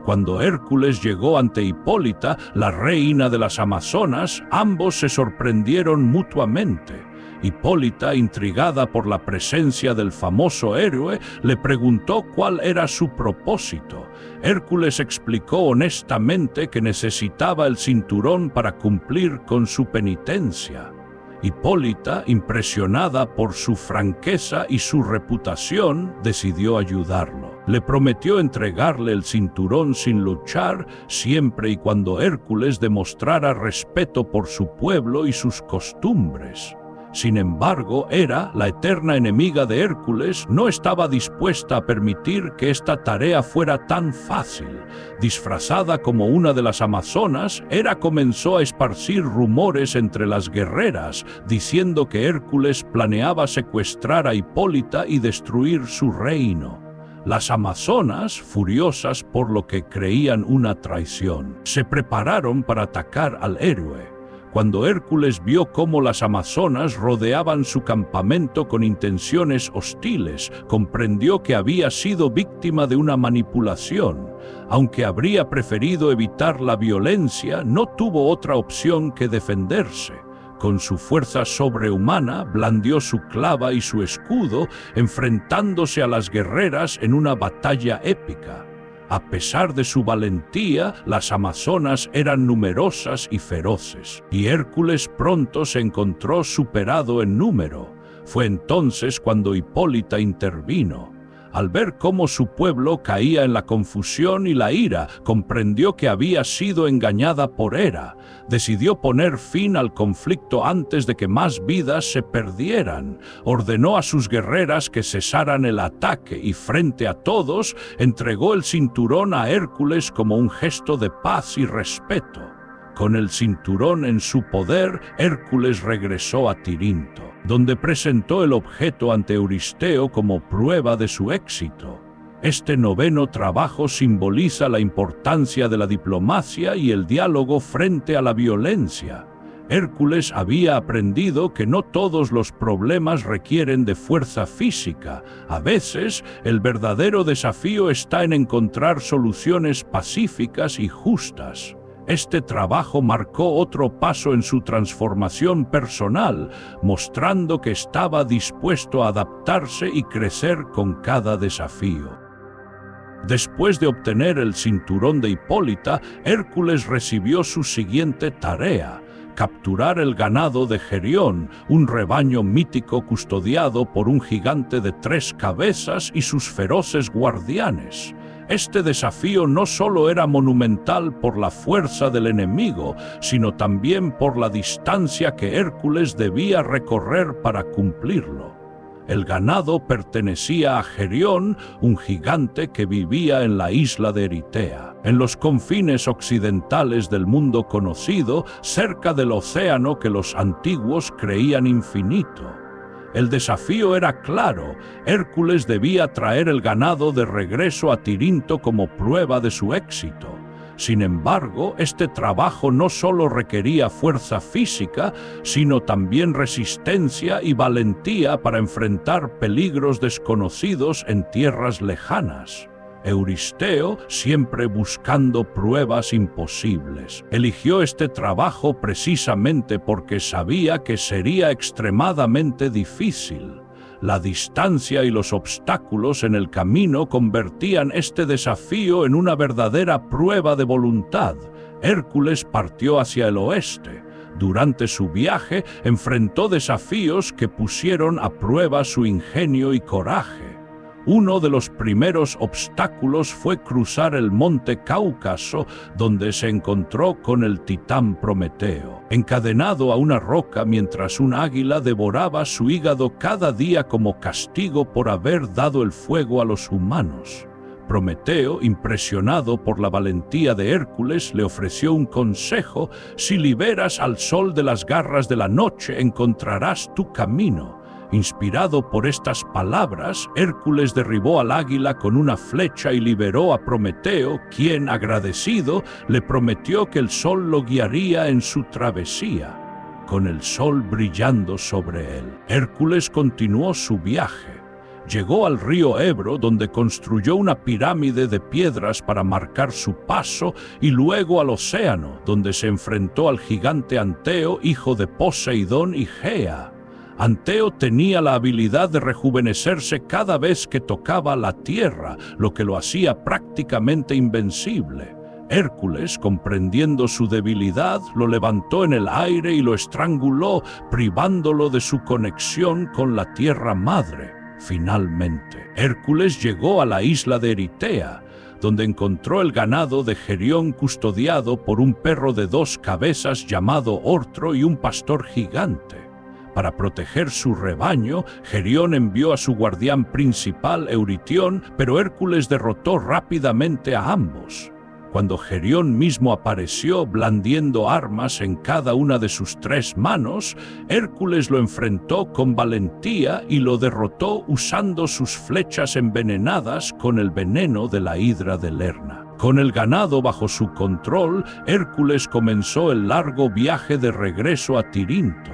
A: Cuando Hércules llegó ante Hipólita, la reina de las Amazonas, ambos se sorprendieron mutuamente. Hipólita, intrigada por la presencia del famoso héroe, le preguntó cuál era su propósito. Hércules explicó honestamente que necesitaba el cinturón para cumplir con su penitencia. Hipólita, impresionada por su franqueza y su reputación, decidió ayudarlo. Le prometió entregarle el cinturón sin luchar, siempre y cuando Hércules demostrara respeto por su pueblo y sus costumbres. Sin embargo, Hera, la eterna enemiga de Hércules, no estaba dispuesta a permitir que esta tarea fuera tan fácil. Disfrazada como una de las Amazonas, Hera comenzó a esparcir rumores entre las guerreras, diciendo que Hércules planeaba secuestrar a Hipólita y destruir su reino. Las Amazonas, furiosas por lo que creían una traición, se prepararon para atacar al héroe. Cuando Hércules vio cómo las Amazonas rodeaban su campamento con intenciones hostiles, comprendió que había sido víctima de una manipulación. Aunque habría preferido evitar la violencia, no tuvo otra opción que defenderse. Con su fuerza sobrehumana, blandió su clava y su escudo, enfrentándose a las guerreras en una batalla épica. A pesar de su valentía, las Amazonas eran numerosas y feroces, y Hércules pronto se encontró superado en número. Fue entonces cuando Hipólita intervino. Al ver cómo su pueblo caía en la confusión y la ira, comprendió que había sido engañada por Hera. Decidió poner fin al conflicto antes de que más vidas se perdieran. Ordenó a sus guerreras que cesaran el ataque y, frente a todos, entregó el cinturón a Hércules como un gesto de paz y respeto. Con el cinturón en su poder, Hércules regresó a Tirinto, donde presentó el objeto ante Euristeo como prueba de su éxito. Este noveno trabajo simboliza la importancia de la diplomacia y el diálogo frente a la violencia. Hércules había aprendido que no todos los problemas requieren de fuerza física. A veces, el verdadero desafío está en encontrar soluciones pacíficas y justas. Este trabajo marcó otro paso en su transformación personal, mostrando que estaba dispuesto a adaptarse y crecer con cada desafío. Después de obtener el cinturón de Hipólita, Hércules recibió su siguiente tarea: capturar el ganado de Gerión, un rebaño mítico custodiado por un gigante de 3 cabezas y sus feroces guardianes. Este desafío no solo era monumental por la fuerza del enemigo, sino también por la distancia que Hércules debía recorrer para cumplirlo. El ganado pertenecía a Gerión, un gigante que vivía en la isla de Eritea, en los confines occidentales del mundo conocido, cerca del océano que los antiguos creían infinito. El desafío era claro: Hércules debía traer el ganado de regreso a Tirinto como prueba de su éxito. Sin embargo, este trabajo no solo requería fuerza física, sino también resistencia y valentía para enfrentar peligros desconocidos en tierras lejanas. Euristeo, siempre buscando pruebas imposibles, eligió este trabajo precisamente porque sabía que sería extremadamente difícil. La distancia y los obstáculos en el camino convertían este desafío en una verdadera prueba de voluntad. Hércules partió hacia el oeste. Durante su viaje, enfrentó desafíos que pusieron a prueba su ingenio y coraje. Uno de los primeros obstáculos fue cruzar el monte Cáucaso, donde se encontró con el titán Prometeo, encadenado a una roca mientras un águila devoraba su hígado cada día como castigo por haber dado el fuego a los humanos. Prometeo, impresionado por la valentía de Hércules, le ofreció un consejo: si liberas al sol de las garras de la noche, encontrarás tu camino. Inspirado por estas palabras, Hércules derribó al águila con una flecha y liberó a Prometeo, quien, agradecido, le prometió que el sol lo guiaría en su travesía. Con el sol brillando sobre él, Hércules continuó su viaje. Llegó al río Ebro, donde construyó una pirámide de piedras para marcar su paso, y luego al océano, donde se enfrentó al gigante Anteo, hijo de Poseidón y Gea. Anteo tenía la habilidad de rejuvenecerse cada vez que tocaba la tierra, lo que lo hacía prácticamente invencible. Hércules, comprendiendo su debilidad, lo levantó en el aire y lo estranguló, privándolo de su conexión con la tierra madre. Finalmente, Hércules llegó a la isla de Eritea, donde encontró el ganado de Gerión custodiado por un perro de 2 cabezas llamado Ortro y un pastor gigante. Para proteger su rebaño, Gerión envió a su guardián principal, Euritión, pero Hércules derrotó rápidamente a ambos. Cuando Gerión mismo apareció blandiendo armas en cada una de sus 3 manos, Hércules lo enfrentó con valentía y lo derrotó usando sus flechas envenenadas con el veneno de la hidra de Lerna. Con el ganado bajo su control, Hércules comenzó el largo viaje de regreso a Tirinto.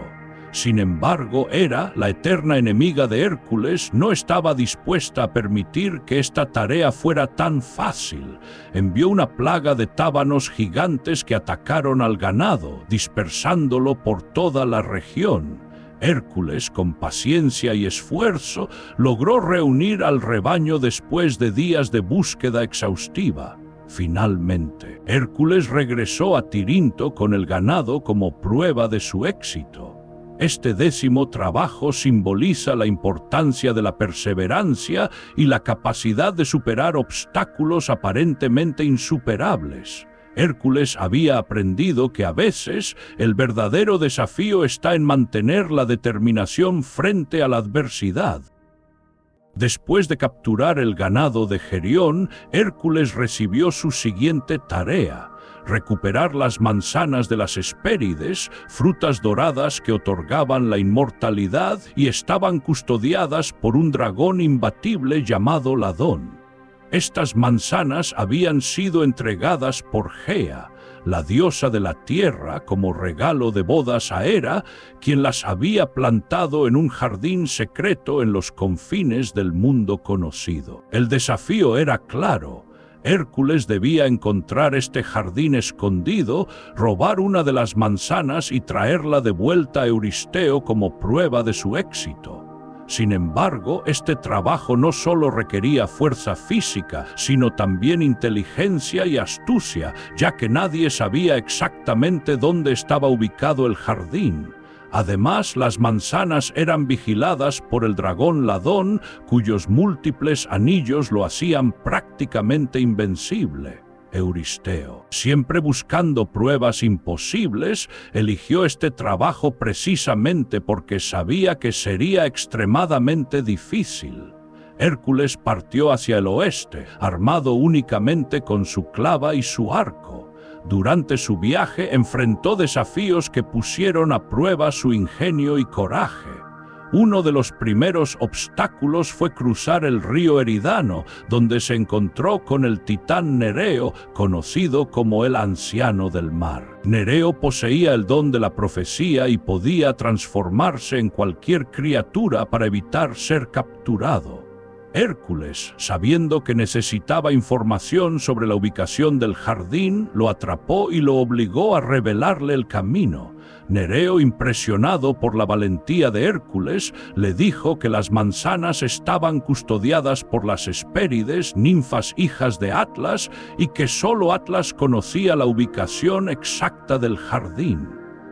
A: Sin embargo, Hera, la eterna enemiga de Hércules, no estaba dispuesta a permitir que esta tarea fuera tan fácil. Envió una plaga de tábanos gigantes que atacaron al ganado, dispersándolo por toda la región. Hércules, con paciencia y esfuerzo, logró reunir al rebaño después de días de búsqueda exhaustiva. Finalmente, Hércules regresó a Tirinto con el ganado como prueba de su éxito. Este 10º trabajo simboliza la importancia de la perseverancia y la capacidad de superar obstáculos aparentemente insuperables. Hércules había aprendido que a veces el verdadero desafío está en mantener la determinación frente a la adversidad. Después de capturar el ganado de Gerión, Hércules recibió su siguiente tarea: recuperar las manzanas de las Hespérides, frutas doradas que otorgaban la inmortalidad y estaban custodiadas por un dragón imbatible llamado Ladón. Estas manzanas habían sido entregadas por Gea, la diosa de la tierra, como regalo de bodas a Hera, quien las había plantado en un jardín secreto en los confines del mundo conocido. El desafío era claro. Hércules debía encontrar este jardín escondido, robar una de las manzanas y traerla de vuelta a Euristeo como prueba de su éxito. Sin embargo, este trabajo no solo requería fuerza física, sino también inteligencia y astucia, ya que nadie sabía exactamente dónde estaba ubicado el jardín. Además, las manzanas eran vigiladas por el dragón Ladón, cuyos múltiples anillos lo hacían prácticamente invencible. Euristeo, siempre buscando pruebas imposibles, eligió este trabajo precisamente porque sabía que sería extremadamente difícil. Hércules partió hacia el oeste, armado únicamente con su clava y su arco. Durante su viaje enfrentó desafíos que pusieron a prueba su ingenio y coraje. Uno de los primeros obstáculos fue cruzar el río Eridano, donde se encontró con el titán Nereo, conocido como el Anciano del Mar. Nereo poseía el don de la profecía y podía transformarse en cualquier criatura para evitar ser capturado. Hércules, sabiendo que necesitaba información sobre la ubicación del jardín, lo atrapó y lo obligó a revelarle el camino. Nereo, impresionado por la valentía de Hércules, le dijo que las manzanas estaban custodiadas por las Hespérides, ninfas hijas de Atlas, y que solo Atlas conocía la ubicación exacta del jardín.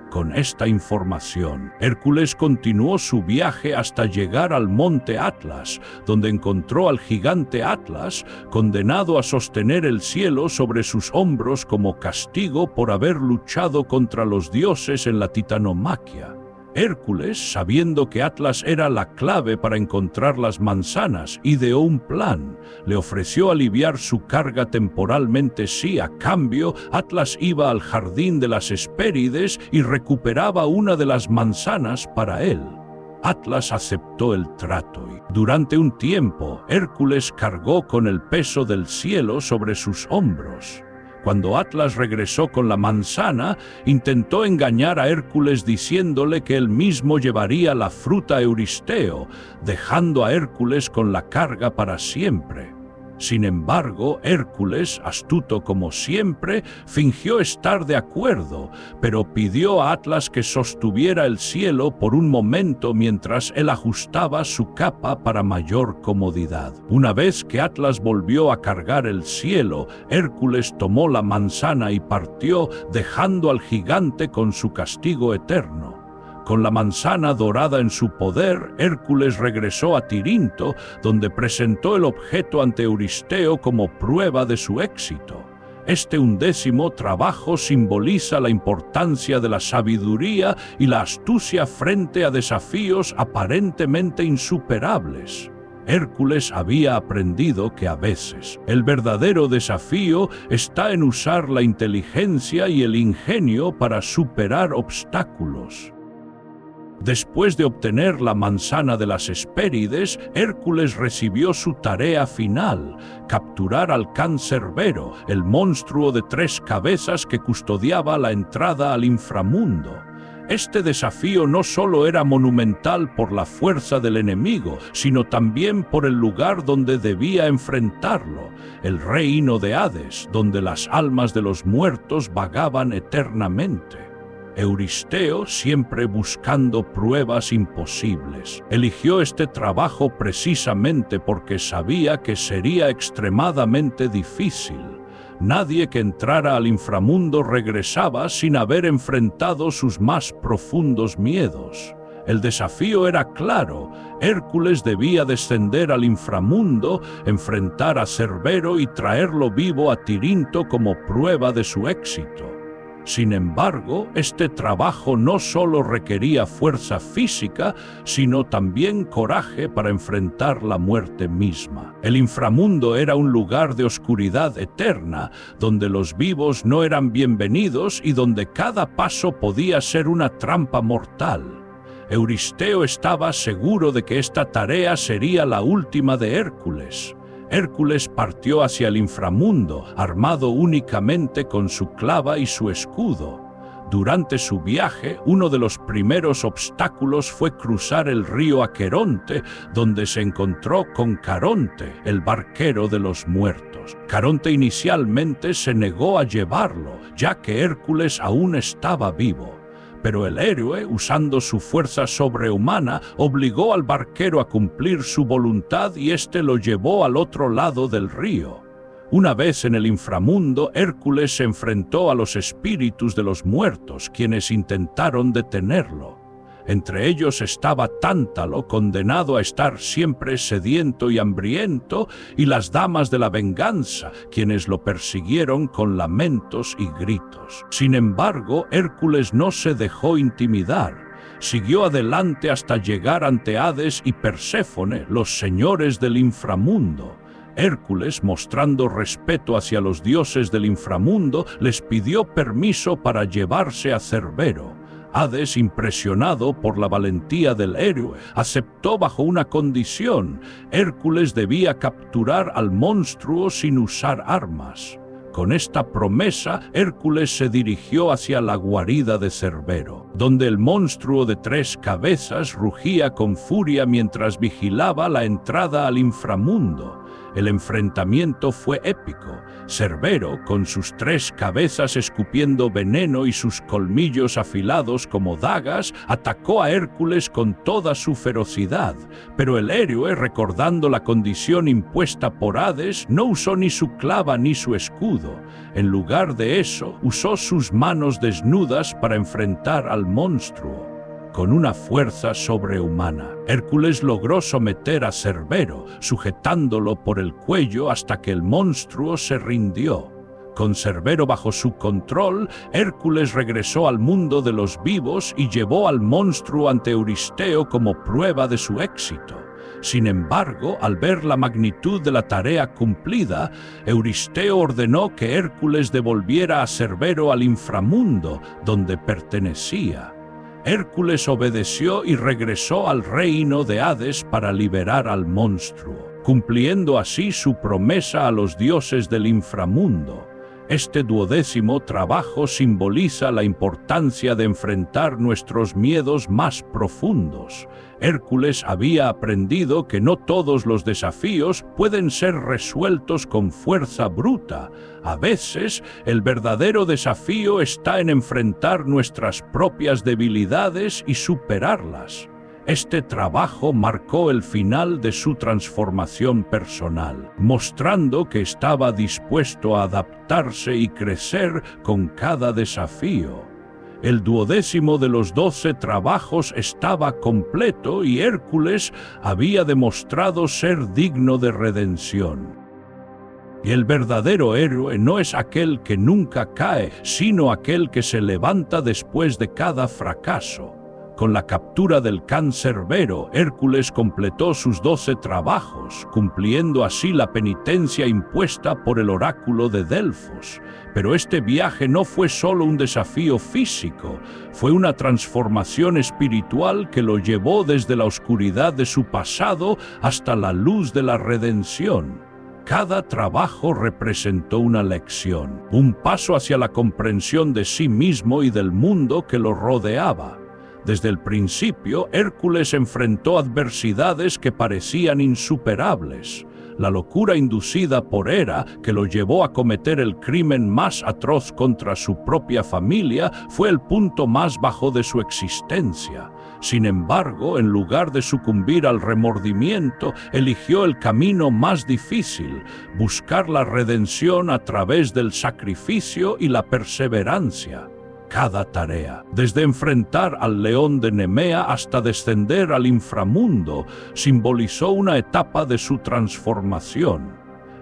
A: Con esta información, Hércules continuó su viaje hasta llegar al monte Atlas, donde encontró al gigante Atlas, condenado a sostener el cielo sobre sus hombros como castigo por haber luchado contra los dioses en la titanomaquia. Hércules, sabiendo que Atlas era la clave para encontrar las manzanas, ideó un plan. Le ofreció aliviar su carga temporalmente si, a cambio, Atlas iba al jardín de las Hespérides y recuperaba una de las manzanas para él. Atlas aceptó el trato y, durante un tiempo, Hércules cargó con el peso del cielo sobre sus hombros. Cuando Atlas regresó con la manzana, intentó engañar a Hércules diciéndole que él mismo llevaría la fruta a Euristeo, dejando a Hércules con la carga para siempre. Sin embargo, Hércules, astuto como siempre, fingió estar de acuerdo, pero pidió a Atlas que sostuviera el cielo por un momento mientras él ajustaba su capa para mayor comodidad. Una vez que Atlas volvió a cargar el cielo, Hércules tomó la manzana y partió, dejando al gigante con su castigo eterno. Con la manzana dorada en su poder, Hércules regresó a Tirinto, donde presentó el objeto ante Euristeo como prueba de su éxito. Este 11º trabajo simboliza la importancia de la sabiduría y la astucia frente a desafíos aparentemente insuperables. Hércules había aprendido que a veces el verdadero desafío está en usar la inteligencia y el ingenio para superar obstáculos. Después de obtener la manzana de las Hespérides, Hércules recibió su tarea final: capturar al Cancerbero, el monstruo de 3 cabezas que custodiaba la entrada al inframundo. Este desafío no solo era monumental por la fuerza del enemigo, sino también por el lugar donde debía enfrentarlo, el reino de Hades, donde las almas de los muertos vagaban eternamente. Euristeo, siempre buscando pruebas imposibles, eligió este trabajo precisamente porque sabía que sería extremadamente difícil. Nadie que entrara al inframundo regresaba sin haber enfrentado sus más profundos miedos. El desafío era claro: Hércules debía descender al inframundo, enfrentar a Cerbero y traerlo vivo a Tirinto como prueba de su éxito. Sin embargo, este trabajo no solo requería fuerza física, sino también coraje para enfrentar la muerte misma. El inframundo era un lugar de oscuridad eterna, donde los vivos no eran bienvenidos y donde cada paso podía ser una trampa mortal. Euristeo estaba seguro de que esta tarea sería la última de Hércules. Hércules partió hacia el inframundo, armado únicamente con su clava y su escudo. Durante su viaje, uno de los primeros obstáculos fue cruzar el río Aqueronte, donde se encontró con Caronte, el barquero de los muertos. Caronte inicialmente se negó a llevarlo, ya que Hércules aún estaba vivo. Pero el héroe, usando su fuerza sobrehumana, obligó al barquero a cumplir su voluntad y éste lo llevó al otro lado del río. Una vez en el inframundo, Hércules se enfrentó a los espíritus de los muertos, quienes intentaron detenerlo. Entre ellos estaba Tántalo, condenado a estar siempre sediento y hambriento, y las damas de la venganza, quienes lo persiguieron con lamentos y gritos. Sin embargo, Hércules no se dejó intimidar. Siguió adelante hasta llegar ante Hades y Perséfone, los señores del inframundo. Hércules, mostrando respeto hacia los dioses del inframundo, les pidió permiso para llevarse a Cerbero. Hades, impresionado por la valentía del héroe, aceptó bajo una condición: Hércules debía capturar al monstruo sin usar armas. Con esta promesa, Hércules se dirigió hacia la guarida de Cerbero, donde el monstruo de 3 cabezas rugía con furia mientras vigilaba la entrada al inframundo. El enfrentamiento fue épico. Cerbero, con sus 3 cabezas escupiendo veneno y sus colmillos afilados como dagas, atacó a Hércules con toda su ferocidad. Pero el héroe, recordando la condición impuesta por Hades, no usó ni su clava ni su escudo. En lugar de eso, usó sus manos desnudas para enfrentar al monstruo. Con una fuerza sobrehumana, Hércules logró someter a Cerbero, sujetándolo por el cuello hasta que el monstruo se rindió. Con Cerbero bajo su control, Hércules regresó al mundo de los vivos y llevó al monstruo ante Euristeo como prueba de su éxito. Sin embargo, al ver la magnitud de la tarea cumplida, Euristeo ordenó que Hércules devolviera a Cerbero al inframundo, donde pertenecía. Hércules obedeció y regresó al reino de Hades para liberar al monstruo, cumpliendo así su promesa a los dioses del inframundo. Este 12º trabajo simboliza la importancia de enfrentar nuestros miedos más profundos. Hércules había aprendido que no todos los desafíos pueden ser resueltos con fuerza bruta. A veces, el verdadero desafío está en enfrentar nuestras propias debilidades y superarlas. Este trabajo marcó el final de su transformación personal, mostrando que estaba dispuesto a adaptarse y crecer con cada desafío. El 12º de los 12 trabajos estaba completo y Hércules había demostrado ser digno de redención. Y el verdadero héroe no es aquel que nunca cae, sino aquel que se levanta después de cada fracaso. Con la captura del can Cerbero, Hércules completó sus 12 trabajos, cumpliendo así la penitencia impuesta por el oráculo de Delfos. Pero este viaje no fue solo un desafío físico, fue una transformación espiritual que lo llevó desde la oscuridad de su pasado hasta la luz de la redención. Cada trabajo representó una lección, un paso hacia la comprensión de sí mismo y del mundo que lo rodeaba. Desde el principio, Hércules enfrentó adversidades que parecían insuperables. La locura inducida por Hera, que lo llevó a cometer el crimen más atroz contra su propia familia, fue el punto más bajo de su existencia. Sin embargo, en lugar de sucumbir al remordimiento, eligió el camino más difícil: buscar la redención a través del sacrificio y la perseverancia. cada tarea. Desde enfrentar al león de Nemea hasta descender al inframundo, simbolizó una etapa de su transformación.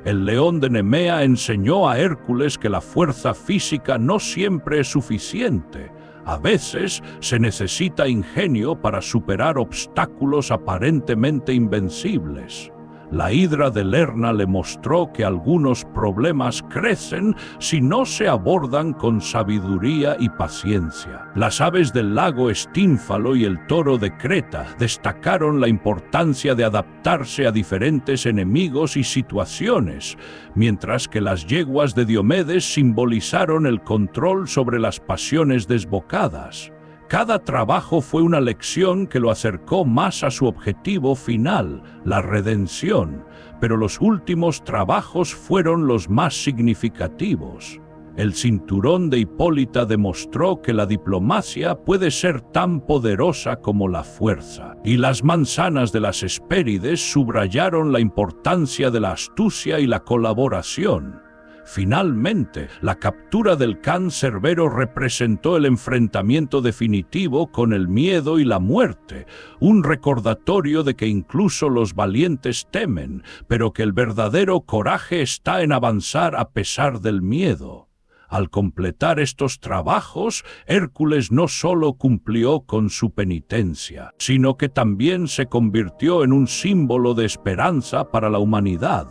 A: El león de Nemea enseñó a Hércules que la fuerza física no siempre es suficiente. A veces se necesita ingenio para superar obstáculos aparentemente invencibles. La hidra de Lerna le mostró que algunos problemas crecen si no se abordan con sabiduría y paciencia. Las aves del lago Estínfalo y el toro de Creta destacaron la importancia de adaptarse a diferentes enemigos y situaciones, mientras que las yeguas de Diomedes simbolizaron el control sobre las pasiones desbocadas. Cada trabajo fue una lección que lo acercó más a su objetivo final, la redención, pero los últimos trabajos fueron los más significativos. El cinturón de Hipólita demostró que la diplomacia puede ser tan poderosa como la fuerza, y las manzanas de las Hespérides subrayaron la importancia de la astucia y la colaboración. Finalmente, la captura del can Cerbero representó el enfrentamiento definitivo con el miedo y la muerte, un recordatorio de que incluso los valientes temen, pero que el verdadero coraje está en avanzar a pesar del miedo. Al completar estos trabajos, Hércules no solo cumplió con su penitencia, sino que también se convirtió en un símbolo de esperanza para la humanidad.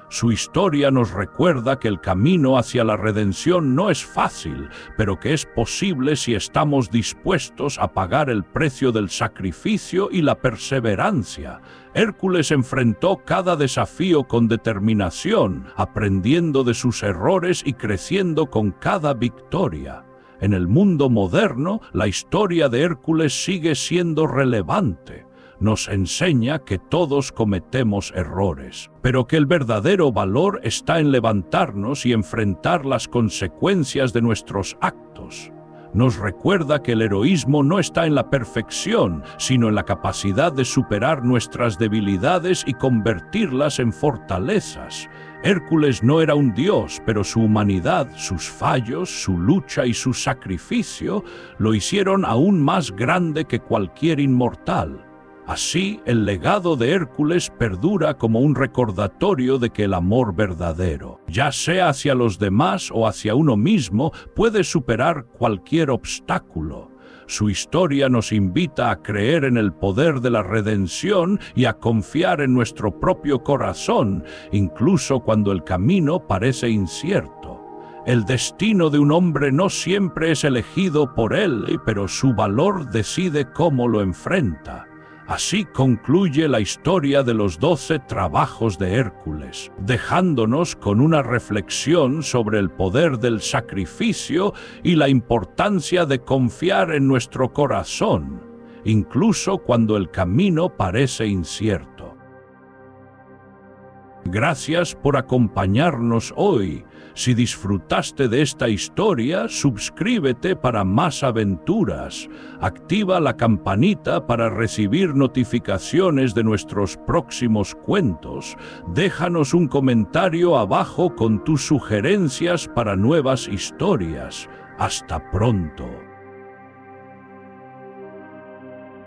A: Su historia nos recuerda que el camino hacia la redención no es fácil, pero que es posible si estamos dispuestos a pagar el precio del sacrificio y la perseverancia. Hércules enfrentó cada desafío con determinación, aprendiendo de sus errores y creciendo con cada victoria. En el mundo moderno, la historia de Hércules sigue siendo relevante. Nos enseña que todos cometemos errores, pero que el verdadero valor está en levantarnos y enfrentar las consecuencias de nuestros actos. Nos recuerda que el heroísmo no está en la perfección, sino en la capacidad de superar nuestras debilidades y convertirlas en fortalezas. Hércules no era un dios, pero su humanidad, sus fallos, su lucha y su sacrificio lo hicieron aún más grande que cualquier inmortal. Así, el legado de Hércules perdura como un recordatorio de que el amor verdadero, ya sea hacia los demás o hacia uno mismo, puede superar cualquier obstáculo. Su historia nos invita a creer en el poder de la redención y a confiar en nuestro propio corazón, incluso cuando el camino parece incierto. El destino de un hombre no siempre es elegido por él, pero su valor decide cómo lo enfrenta. Así concluye la historia de los 12 trabajos de Hércules, dejándonos con una reflexión sobre el poder del sacrificio y la importancia de confiar en nuestro corazón, incluso cuando el camino parece incierto. Gracias por acompañarnos hoy. Si disfrutaste de esta historia, suscríbete para más aventuras. Activa la campanita para recibir notificaciones de nuestros próximos cuentos. Déjanos un comentario abajo con tus sugerencias para nuevas historias. Hasta pronto.